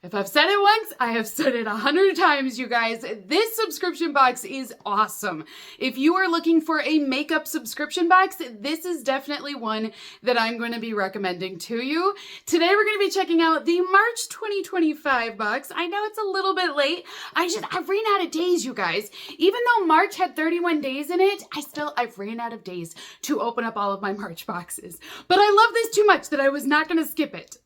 If I've said it once, I have said it 100 times, you guys. This subscription box is awesome. If you are looking for a makeup subscription box, this is definitely one that I'm going to be recommending to you. Today, we're going to be checking out the March 2025 box. I know it's a little bit late. I've ran out of days, you guys. Even though March had 31 days in it, I've ran out of days to open up all of my March boxes. But I love this too much that I was not going to skip it.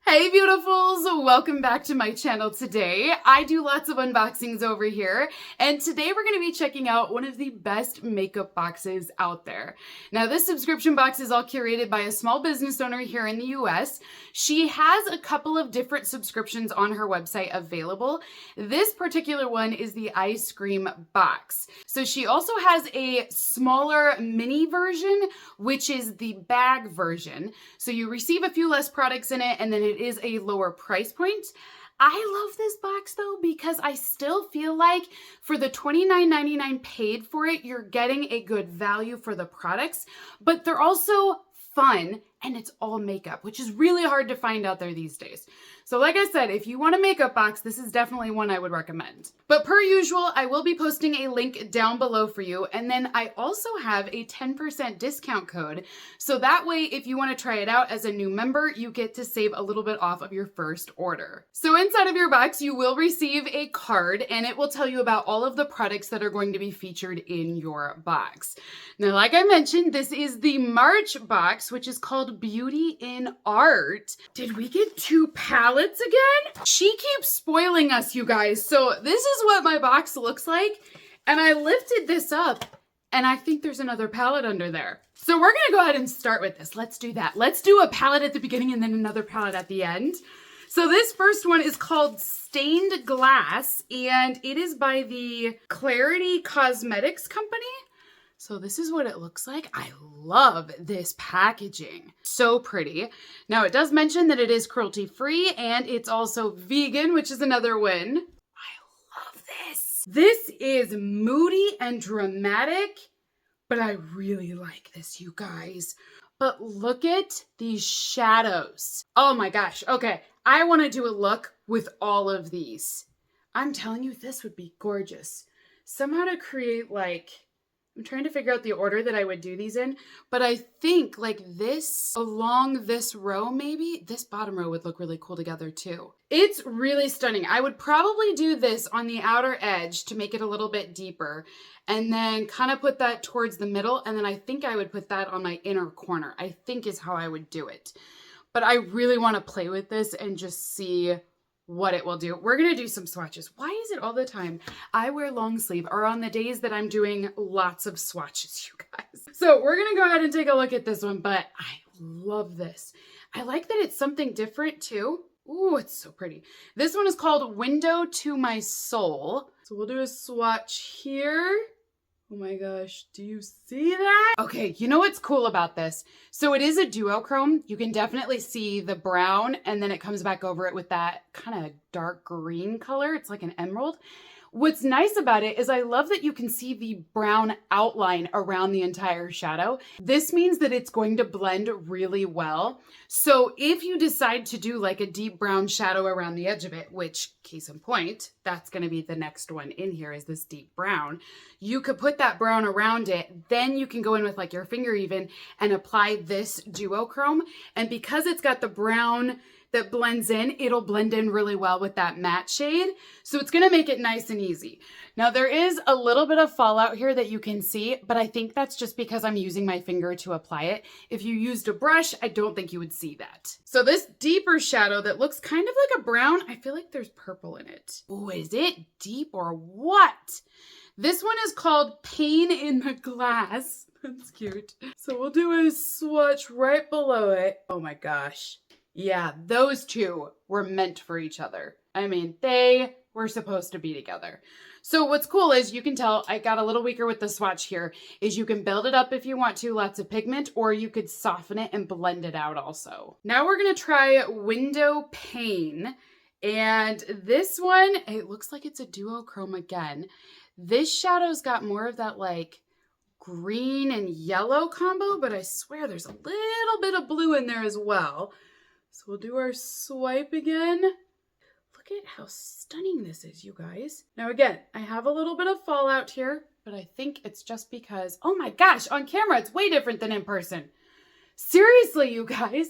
Hey beautifuls, welcome back to my channel today. I do lots of unboxings over here, and today we're going to be checking out one of the best makeup boxes out there. Now this subscription box is all curated by a small business owner here in the US. She has a couple of different subscriptions on her website available. This particular one is the Eyescream box. So she also has a smaller mini version, which is the bag version. So you receive a few less products in it, and then it is a lower price point. I love this box though because I still feel like for the $29.99 paid for it, you're getting a good value for the products, but they're also fun and it's all makeup, which is really hard to find out there these days. So like I said, if you want a makeup box, this is definitely one I would recommend. But per usual, I will be posting a link down below for you. And then I also have a 10% discount code. So that way, if you want to try it out as a new member, you get to save a little bit off of your first order. So inside of your box, you will receive a card and it will tell you about all of the products that are going to be featured in your box. Now, like I mentioned, this is the March box, which is called Beauty in Art. Did we get 2 palettes again? She keeps spoiling us, you guys. So this is what my box looks like. And I lifted this up and I think there's another palette under there. So we're gonna go ahead and start with this. Let's do that. Let's do a palette at the beginning and then another palette at the end. So this first one is called Stained Glass and it is by the Clarity Cosmetics Company. So this is what it looks like. I love this packaging. So pretty. Now it does mention that it is cruelty-free and it's also vegan, which is another win. I love this. This is moody and dramatic, but I really like this, you guys. But look at these shadows. Oh my gosh. Okay, I want to do a look with all of these. I'm telling you, this would be gorgeous. Somehow to create like... I'm trying to figure out the order that I would do these in, but I think like this along this row, maybe this bottom row would look really cool together too. It's really stunning. I would probably do this on the outer edge to make it a little bit deeper and then kind of put that towards the middle. And then I think I would put that on my inner corner, I think is how I would do it. But I really want to play with this and just see what it will do. We're going to do some swatches. Why is it all the time I wear long sleeve or on the days that I'm doing lots of swatches, you guys? So we're going to go ahead and take a look at this one, but I love this. I like that it's something different too. Ooh, it's so pretty. This one is called Window to My Soul. So we'll do a swatch here. Oh my gosh, do you see that? Okay, you know what's cool about this? So it is a duochrome. You can definitely see the brown and then it comes back over it with that kind of dark green color. It's like an emerald. What's nice about it is I love that you can see the brown outline around the entire shadow. This means that it's going to blend really well. So if you decide to do like a deep brown shadow around the edge of it, which case in point, that's going to be the next one in here is this deep brown. You could put that brown around it. Then you can go in with like your finger even and apply this duochrome. And because it's got the brown that blends in, it'll blend in really well with that matte shade. So it's gonna make it nice and easy. Now there is a little bit of fallout here that you can see, but I think that's just because I'm using my finger to apply it. If you used a brush, I don't think you would see that. So this deeper shadow that looks kind of like a brown, I feel like there's purple in it. Oh, is it deep or what? This one is called Pain in the Glass. That's cute. So we'll do a swatch right below it. Oh my gosh. Yeah, those two were meant for each other. I mean, they were supposed to be together. So what's cool is you can tell I got a little weaker with the swatch here, is you can build it up if you want to, lots of pigment, or you could soften it and blend it out also. Now we're gonna try Window Pane. And this one, it looks like it's a duochrome again. This shadow's got more of that like green and yellow combo, but I swear there's a little bit of blue in there as well. So we'll do our swipe again. Look at how stunning this is, you guys. Now again, I have a little bit of fallout here, but I think it's just because, oh my gosh, on camera, it's way different than in person. Seriously, you guys,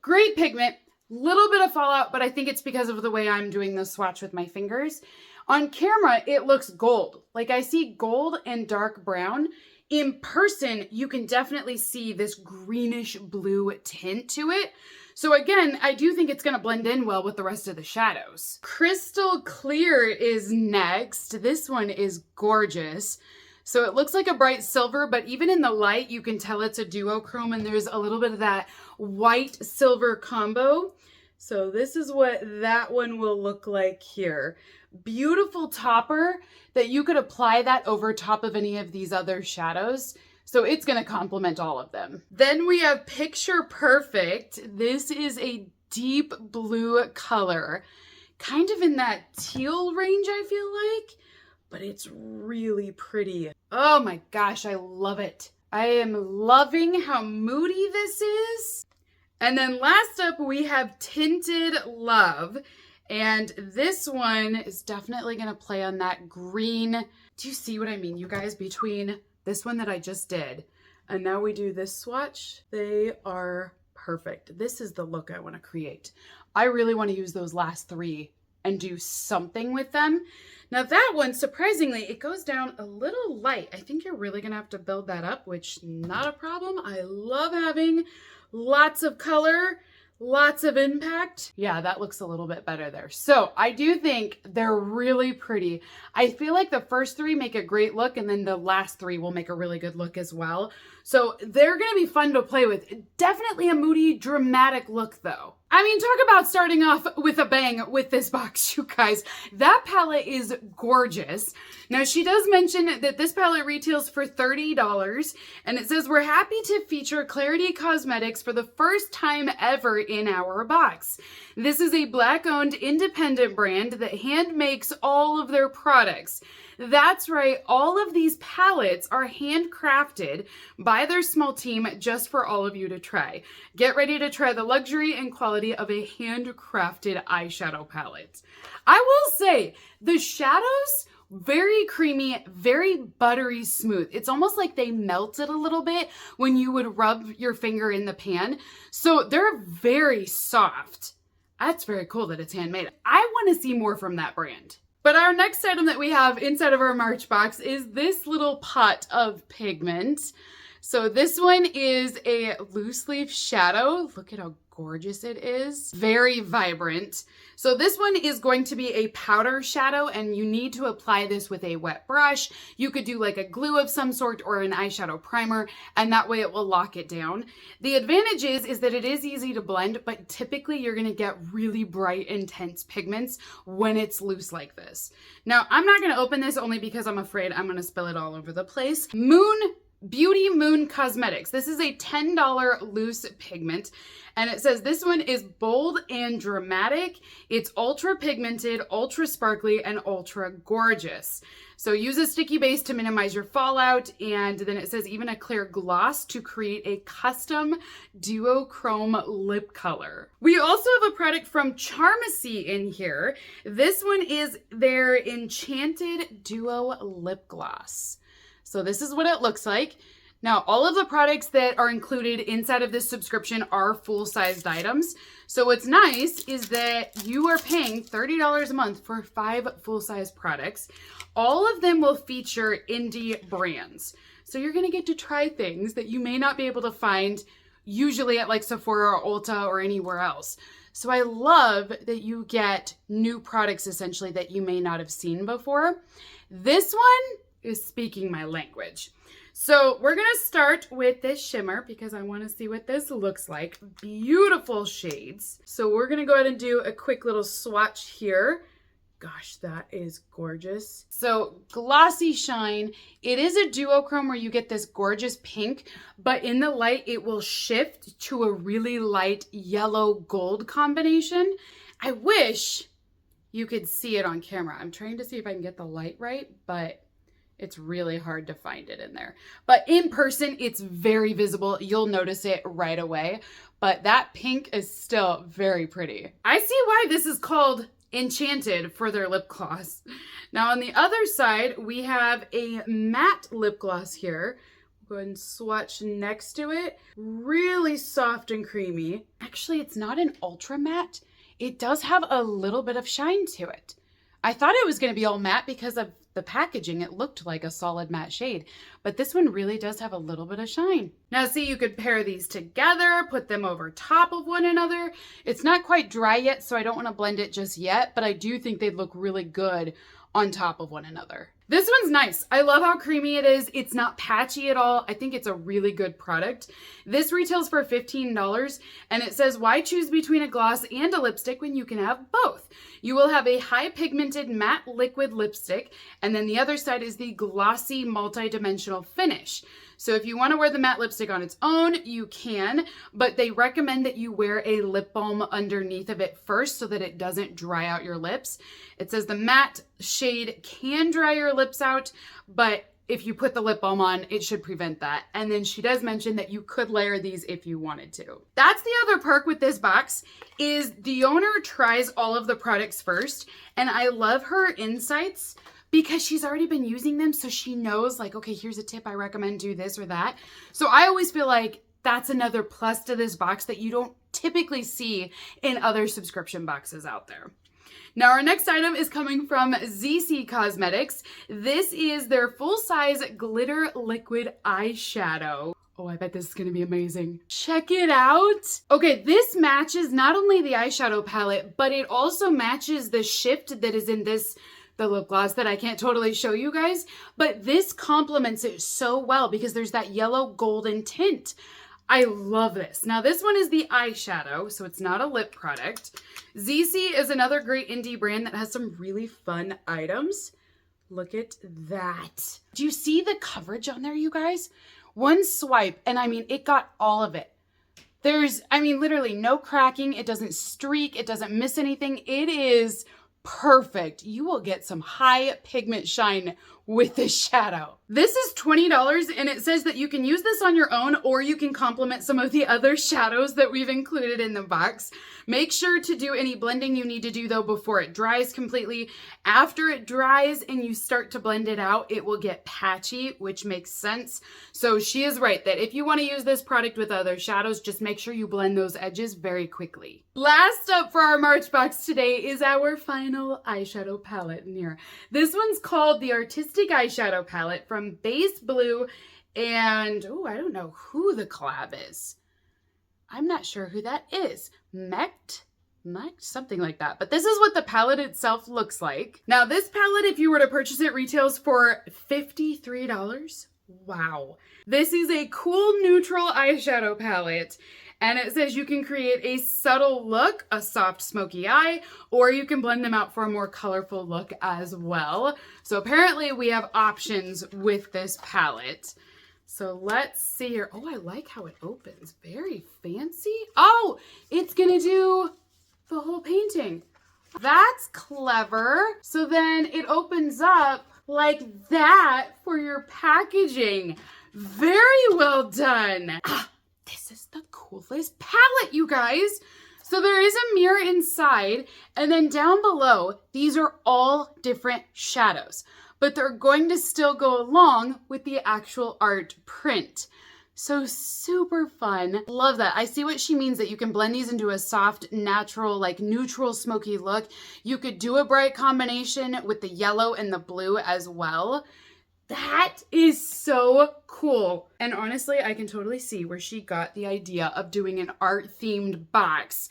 great pigment, little bit of fallout, but I think it's because of the way I'm doing the swatch with my fingers. On camera, it looks gold. Like I see gold and dark brown. In person, you can definitely see this greenish blue tint to it. So again, I do think it's gonna blend in well with the rest of the shadows. Crystal Clear is next. This one is gorgeous. So it looks like a bright silver, but even in the light, you can tell it's a duochrome and there's a little bit of that white silver combo. So this is what that one will look like here. Beautiful topper that you could apply that over top of any of these other shadows. So it's going to complement all of them. Then we have Picture Perfect. This is a deep blue color, kind of in that teal range, I feel like, but it's really pretty. Oh my gosh, I love it. I am loving how moody this is. And then last up, we have Tinted Love. And this one is definitely going to play on that green. Do you see what I mean, you guys? Between this one that I just did and now we do this swatch, they are perfect. This is the look I want to create. I really want to use those last three and do something with them. Now that one, surprisingly, it goes down a little light. I think you're really going to have to build that up, which not a problem. I love having lots of color, lots of impact. Yeah, that looks a little bit better there. So I do think they're really pretty. I feel like the first three make a great look and then the last three will make a really good look as well. So they're going to be fun to play with. Definitely a moody, dramatic look though. I mean, talk about starting off with a bang with this box, you guys. That palette is gorgeous. Now, she does mention that this palette retails for $30, and it says, we're happy to feature Clarity Cosmetics for the first time ever in our box. This is a Black-owned independent brand that hand makes all of their products. That's right, all of these palettes are handcrafted by their small team just for all of you to try. Get ready to try the luxury and quality of a handcrafted eyeshadow palette. I will say, the shadows, very creamy, very buttery smooth. It's almost like they melted a little bit when you would rub your finger in the pan. So they're very soft. That's very cool that it's handmade. I want to see more from that brand. But our next item that we have inside of our March box is this little pot of pigment. So this one is a loose leaf shadow. Look at how gorgeous it is. Very vibrant. So this one is going to be a powder shadow and you need to apply this with a wet brush. You could do like a glue of some sort or an eyeshadow primer and that way it will lock it down. The advantage is that it is easy to blend, but typically you're going to get really bright, intense pigments when it's loose like this. Now, I'm not going to open this only because I'm afraid I'm going to spill it all over the place. Beauty Moon Cosmetics. This is a $10 loose pigment and it says this one is bold and dramatic. It's ultra pigmented, ultra sparkly, and ultra gorgeous. So use a sticky base to minimize your fallout, and then it says even a clear gloss to create a custom duochrome lip color. We also have a product from Charmacy in here. This one is their Enchanted Duo Lip Gloss. So this is what it looks like. Now, all of the products that are included inside of this subscription are full-sized items. So what's nice is that you are paying $30 a month for 5 full-size products. All of them will feature indie brands. So you're gonna get to try things that you may not be able to find usually at like Sephora or Ulta or anywhere else. So I love that you get new products essentially that you may not have seen before. This one is speaking my language. So we're gonna start with this shimmer because I wanna see what this looks like. Beautiful shades. So we're gonna go ahead and do a quick little swatch here. Gosh, that is gorgeous. So glossy shine. It is a duochrome where you get this gorgeous pink, but in the light, it will shift to a really light yellow gold combination. I wish you could see it on camera. I'm trying to see if I can get the light right, but It's really hard to find it in there. But in person, it's very visible. You'll notice it right away. But that pink is still very pretty. I see why this is called Enchanted for their lip gloss. Now on the other side, we have a matte lip gloss here. Go ahead and swatch next to it. Really soft and creamy. Actually, it's not an ultra matte. It does have a little bit of shine to it. I thought it was going to be all matte because of the packaging. It looked like a solid matte shade, but this one really does have a little bit of shine. Now see, you could pair these together, put them over top of one another. It's not quite dry yet, so I don't want to blend it just yet, but I do think they'd look really good on top of one another. This one's nice. I love how creamy it is. It's not patchy at all. I think it's a really good product. This retails for $15 and it says, why choose between a gloss and a lipstick when you can have both? You will have a high pigmented matte liquid lipstick, and then the other side is the glossy multi-dimensional finish. So if you want to wear the matte lipstick on its own, you can, but they recommend that you wear a lip balm underneath of it first so that it doesn't dry out your lips. It says the matte shade can dry your lips out, but if you put the lip balm on, it should prevent that. And then she does mention that you could layer these if you wanted to. That's the other perk with this box, is the owner tries all of the products first, and I love her insights because she's already been using them, so she knows like, okay, here's a tip I recommend, do this or that. So I always feel like that's another plus to this box that you don't typically see in other subscription boxes out there. Now our next item is coming from ZC Cosmetics. This is their full-size glitter liquid eyeshadow. Oh, I bet this is gonna be amazing. Check it out. Okay, this matches not only the eyeshadow palette, but it also matches the shift that is in the lip gloss that I can't totally show you guys, but this complements it so well because there's that yellow golden tint. I love this. Now this one is the eyeshadow, so it's not a lip product. ZC is another great indie brand that has some really fun items. Look at that. Do you see the coverage on there, you guys? One swipe, and I mean, it got all of it. There's, I mean, literally no cracking. It doesn't streak. It doesn't miss anything. It is perfect. You will get some high pigment shine with this shadow. This is $20 and it says that you can use this on your own or you can complement some of the other shadows that we've included in the box. Make sure to do any blending you need to do though before it dries completely. After it dries and you start to blend it out, it will get patchy, which makes sense. So she is right that if you want to use this product with other shadows, just make sure you blend those edges very quickly. Last up for our March box today is our final eyeshadow palette in here. This one's called the Artistic Eyeshadow Palette from Base Blue and, oh, I don't know who the collab is. I'm not sure who that is. Mect, something like that. But this is what the palette itself looks like. Now this palette, if you were to purchase it, retails for $53. Wow. This is a cool neutral eyeshadow palette. And it says you can create a subtle look, a soft smoky eye, or you can blend them out for a more colorful look as well. So apparently we have options with this palette. So let's see here. Oh, I like how it opens. Very fancy. Oh, it's gonna do the whole painting. That's clever. So then it opens up like that for your packaging. Very well done. This is the coolest palette, you guys. So there is a mirror inside, and then down below, these are all different shadows, but they're going to still go along with the actual art print. So super fun. Love that. I see what she means, that you can blend these into a soft, natural, like neutral smoky look. You could do a bright combination with the yellow and the blue as well. That is so cool. And honestly, I can totally see where she got the idea of doing an art-themed box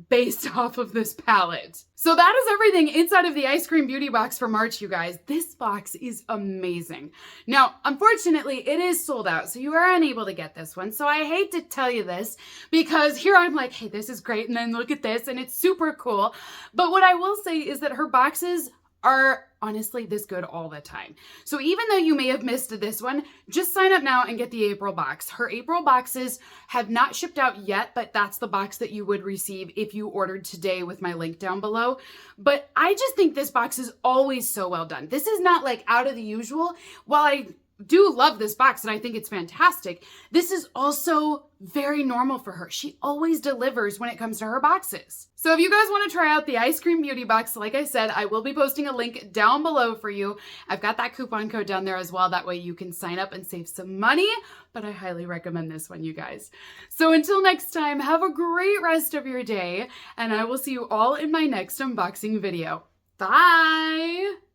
based off of this palette. So that is everything inside of the Eyescream Beauty box for March, you guys. This box is amazing. Now, unfortunately, it is sold out, so you are unable to get this one. So I hate to tell you this because here I'm like, hey, this is great. And then look at this and it's super cool. But what I will say is that her boxes are honestly this good all the time. So even though you may have missed this one, just sign up now and get the April box. Her April boxes have not shipped out yet, but that's the box that you would receive if you ordered today with my link down below. But I just think this box is always so well done. This is not like out of the usual. While I do love this box and I think it's fantastic, this is also very normal for her. She always delivers when it comes to her boxes. So if you guys want to try out the Eyescream Beauty Box, like I said, I will be posting a link down below for you. I've got that coupon code down there as well. That way you can sign up and save some money, but I highly recommend this one, you guys. So until next time, have a great rest of your day, and I will see you all in my next unboxing video. Bye!